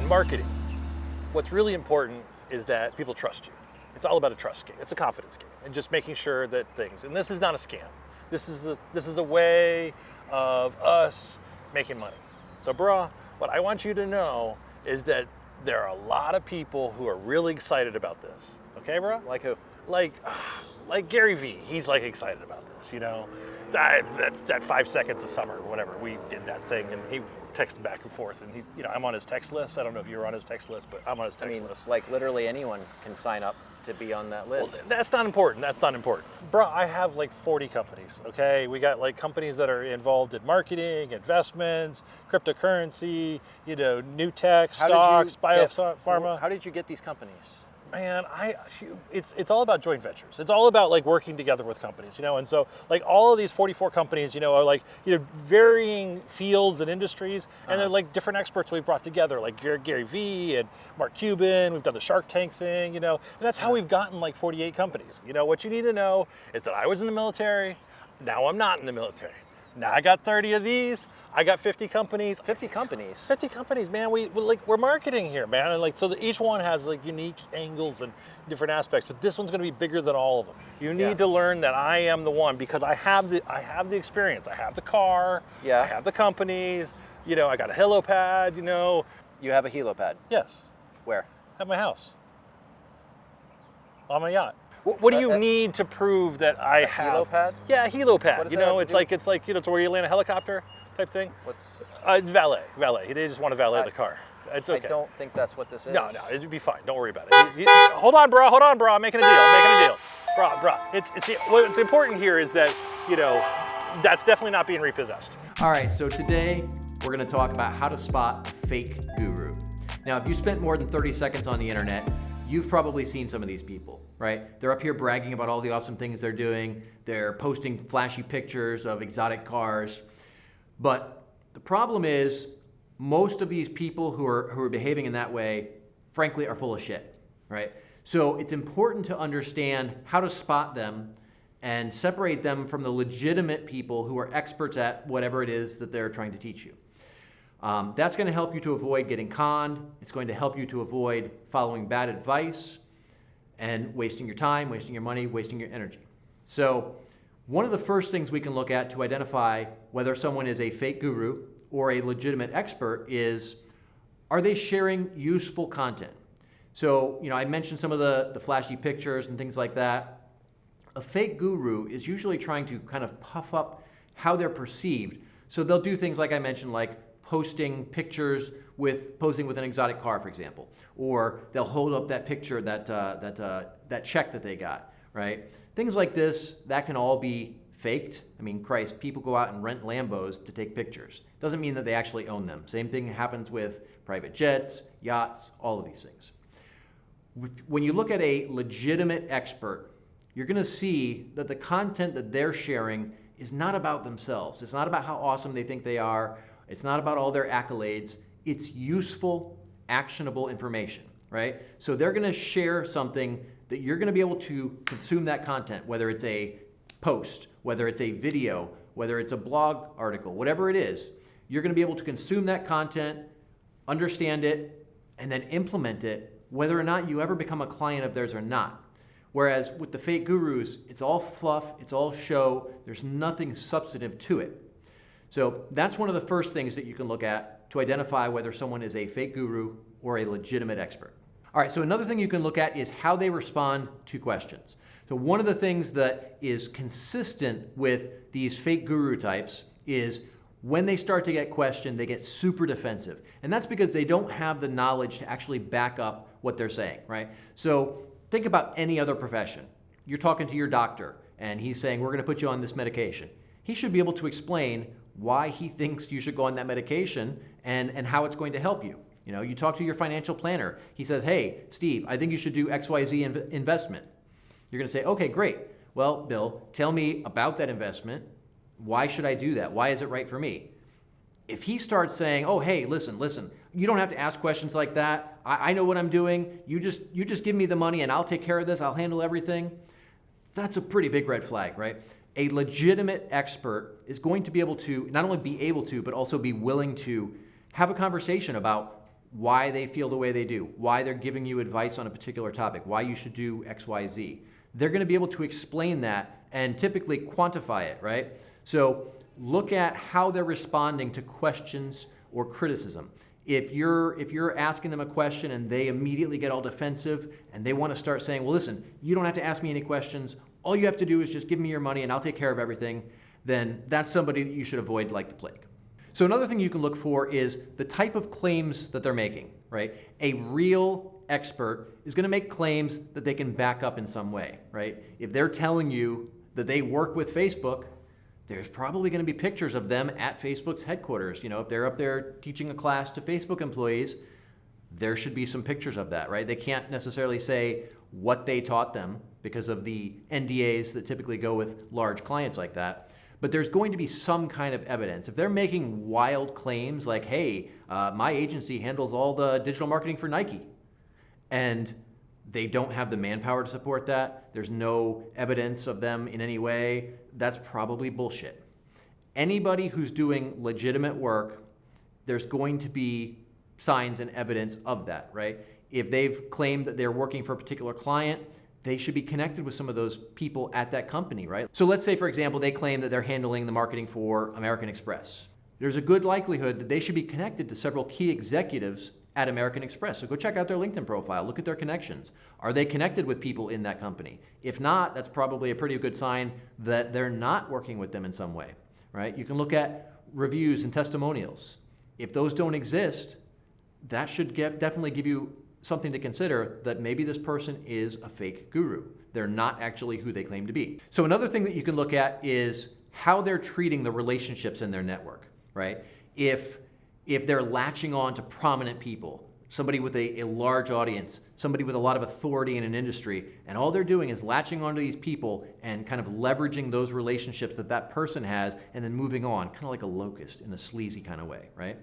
in marketing, what's really important is that people trust you. It's all about a trust game. It's a confidence game, and just making sure that things. And this is not a scam. This is a way of us making money. So, brah, what I want you to know is that there are a lot of people who are really excited about this. Okay, brah? Like who? Like Gary Vee. He's like excited about this. You know, that 5 seconds of summer, or whatever. We did that thing, and he texted back and forth, and I'm on his text list. I don't know if you were on his text list, but I'm on his text list. Like literally anyone can sign up to be on that list. Well, that's not important. That's not important. Bro, I have like 40 companies, okay? We got like companies that are involved in marketing, investments, cryptocurrency, new tech, stocks, biopharma. How did you get these companies? Man, it's all about joint ventures. It's all about like working together with companies, and so like all of these 44 companies, are like varying fields and industries, and they're like different experts we've brought together, like Gary Vee and Mark Cuban. We've done the Shark Tank thing, and that's how we've gotten like 48 companies. What you need to know is that I was in the military. Now I'm not in the military. Now I got 30 of these. I got 50 companies. 50 companies? 50 companies, man. We're marketing here, man. And so that each one has like unique angles and different aspects, but this one's going to be bigger than all of them. You need to learn that I am the one, because I have the experience. I have the car. Yeah. I have the companies. I got a helipad. You have a helipad? Yes. Where? At my house. On my yacht. What do you need to prove that I have? Helipad? Yeah, a helipad. It's like it's where you land a helicopter type thing. What's valet? They just want to valet the car. It's okay. I don't think that's what this is. No, it'd be fine. Don't worry about it. Hold on, bro. I'm making a deal. Bro. What's important here is that that's definitely not being repossessed. All right, so today we're going to talk about how to spot a fake guru. Now, if you spent more than 30 seconds on the internet, you've probably seen some of these people, right? They're up here bragging about all the awesome things they're doing. They're posting flashy pictures of exotic cars. But the problem is, most of these people who are behaving in that way, frankly, are full of shit, right? So it's important to understand how to spot them and separate them from the legitimate people who are experts at whatever it is that they're trying to teach you. That's going to help you to avoid getting conned. It's going to help you to avoid following bad advice and wasting your time, wasting your money, wasting your energy. So one of the first things we can look at to identify whether someone is a fake guru or a legitimate expert is, are they sharing useful content? So, I mentioned some of the flashy pictures and things like that. A fake guru is usually trying to kind of puff up how they're perceived. So they'll do things like I mentioned, like posting pictures posing with an exotic car, for example, or they'll hold up that picture, that check that they got, right? Things like this, that can all be faked. I mean, Christ, people go out and rent Lambos to take pictures. Doesn't mean that they actually own them. Same thing happens with private jets, yachts, all of these things. When you look at a legitimate expert, you're going to see that the content that they're sharing is not about themselves. It's not about how awesome they think they are. It's not about all their accolades. It's useful, actionable information, right? So they're going to share something that you're going to be able to consume that content, whether it's a post, whether it's a video, whether it's a blog article, whatever it is. You're going to be able to consume that content, understand it, and then implement it, whether or not you ever become a client of theirs or not. Whereas with the fake gurus, it's all fluff, it's all show, there's nothing substantive to it. So that's one of the first things that you can look at to identify whether someone is a fake guru or a legitimate expert. All right, so another thing you can look at is how they respond to questions. So one of the things that is consistent with these fake guru types is when they start to get questioned, they get super defensive. And that's because they don't have the knowledge to actually back up what they're saying, right? So think about any other profession. You're talking to your doctor and he's saying, we're going to put you on this medication. He should be able to explain why he thinks you should go on that medication and how it's going to help you. You talk to your financial planner. He says, hey, Steve, I think you should do XYZ investment. You're going to say, okay, great. Well, Bill, tell me about that investment. Why should I do that? Why is it right for me? If he starts saying, oh, hey, listen, you don't have to ask questions like that. I know what I'm doing. You just give me the money and I'll take care of this. I'll handle everything. That's a pretty big red flag, right? A legitimate expert is going to be able to not only be able to, but also be willing to have a conversation about why they feel the way they do, why they're giving you advice on a particular topic, why you should do X, Y, Z. They're going to be able to explain that and typically quantify it, right? So look at how they're responding to questions or criticism. If you're asking them a question and they immediately get all defensive and they want to start saying, well, listen, you don't have to ask me any questions. All you have to do is just give me your money and I'll take care of everything. Then that's somebody that you should avoid like the plague. So another thing you can look for is the type of claims that they're making, right? A real expert is going to make claims that they can back up in some way, right? If they're telling you that they work with Facebook, there's probably going to be pictures of them at Facebook's headquarters. You know, if they're up there teaching a class to Facebook employees, there should be some pictures of that, right? They can't necessarily say what they taught them because of the NDAs that typically go with large clients like that. But there's going to be some kind of evidence. If they're making wild claims like, hey, my agency handles all the digital marketing for Nike, and they don't have the manpower to support that, there's no evidence of them in any way, that's probably bullshit. Anybody who's doing legitimate work, there's going to be signs and evidence of that, right? If they've claimed that they're working for a particular client, they should be connected with some of those people at that company, right? So let's say, for example, they claim that they're handling the marketing for American Express. There's a good likelihood that they should be connected to several key executives at American Express. So go check out their LinkedIn profile, look at their connections. Are they connected with people in that company? If not, that's probably a pretty good sign that they're not working with them in some way, right? You can look at reviews and testimonials. If those don't exist, that should definitely give you something to consider that maybe this person is a fake guru. They're not actually who they claim to be. So another thing that you can look at is how they're treating the relationships in their network, right? If they're latching on to prominent people, somebody with a large audience, somebody with a lot of authority in an industry, and all they're doing is latching onto these people and kind of leveraging those relationships that that person has and then moving on, kind of like a locust in a sleazy kind of way, right?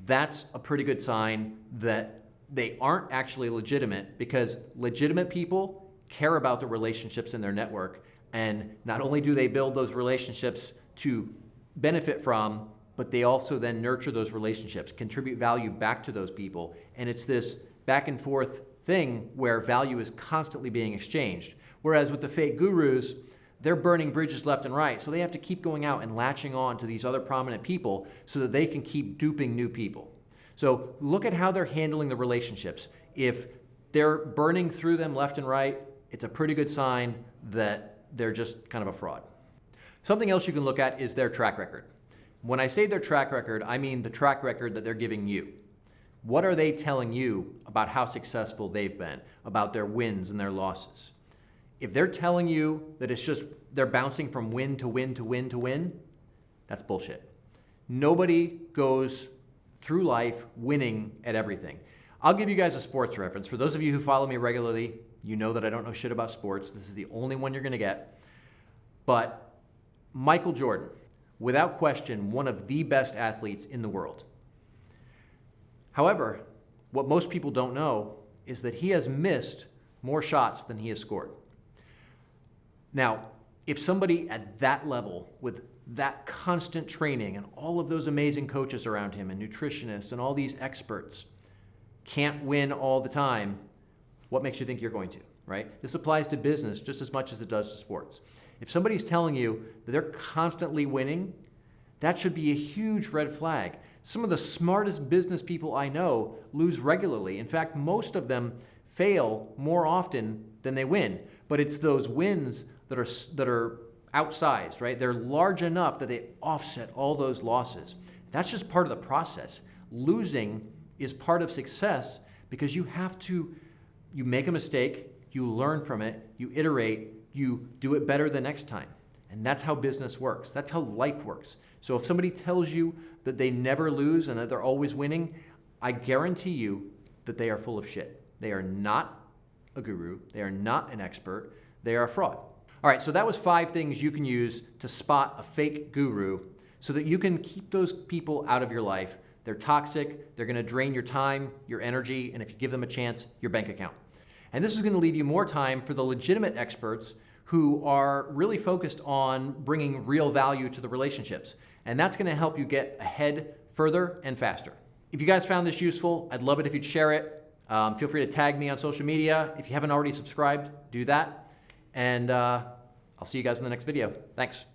That's a pretty good sign that they aren't actually legitimate, because legitimate people care about the relationships in their network, and not only do they build those relationships to benefit from, but they also then nurture those relationships, contribute value back to those people. And it's this back and forth thing where value is constantly being exchanged. Whereas with the fake gurus, they're burning bridges left and right. So they have to keep going out and latching on to these other prominent people so that they can keep duping new people. So look at how they're handling the relationships. If they're burning through them left and right, it's a pretty good sign that they're just kind of a fraud. Something else you can look at is their track record. When I say their track record, I mean the track record that they're giving you. What are they telling you about how successful they've been, about their wins and their losses? If they're telling you that it's just they're bouncing from win to win to win to win, that's bullshit. Nobody goes through life winning at everything. I'll give you guys a sports reference. For those of you who follow me regularly, you know that I don't know shit about sports. This is the only one you're going to get. But Michael Jordan, without question, one of the best athletes in the world. However, what most people don't know is that he has missed more shots than he has scored. Now, if somebody at that level, with that constant training and all of those amazing coaches around him and nutritionists and all these experts can't win all the time, what makes you think you're going to, right? This applies to business just as much as it does to sports. If somebody's telling you that they're constantly winning, that should be a huge red flag. Some of the smartest business people I know lose regularly. In fact, most of them fail more often than they win. But it's those wins that are outsized, right? They're large enough that they offset all those losses. That's just part of the process. Losing is part of success because you make a mistake, you learn from it, you iterate, you do it better the next time. And that's how business works. That's how life works. So if somebody tells you that they never lose and that they're always winning, I guarantee you that they are full of shit. They are not a guru. They are not an expert. They are a fraud. All right, so that was 5 things you can use to spot a fake guru so that you can keep those people out of your life. They're toxic. They're going to drain your time, your energy, and if you give them a chance, your bank account. And this is going to leave you more time for the legitimate experts who are really focused on bringing real value to the relationships. And that's going to help you get ahead further and faster. If you guys found this useful, I'd love it if you'd share it. Feel free to tag me on social media. If you haven't already subscribed, do that. And I'll see you guys in the next video. Thanks.